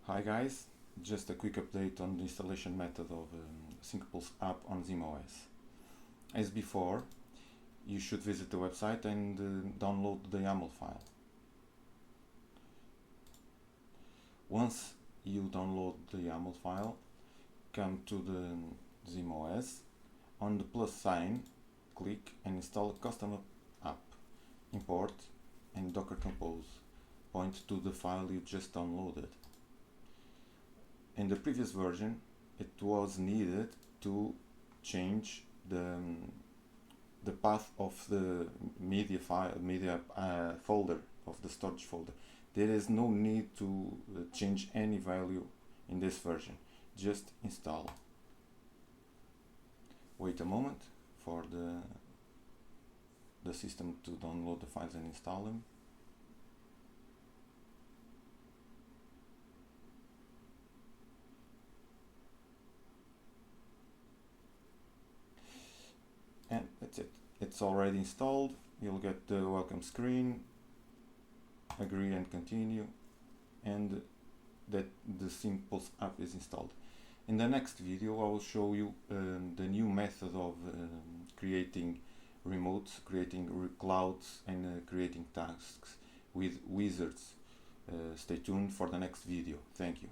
Hi guys, just a quick update on the installation method of SyncPulse app on ZimaOS. As before, you should visit the website and download the YAML file. Once you download the YAML file, come to the ZimaOS. On the plus sign, click and install a custom app. Import and Docker Compose. Point to the file you just downloaded. In the previous version, it was needed to change the path of the media folder, of the storage folder. There is no need to change any value in this version. Just install. Wait a moment for the system to download the files and install them. And that's it. It's already installed. You'll get the welcome screen, agree and continue, and that the SyncPulse app is installed. In the next video I will show you the new method of creating remotes, creating clouds and creating tasks with wizards. Stay tuned for the next video. Thank you.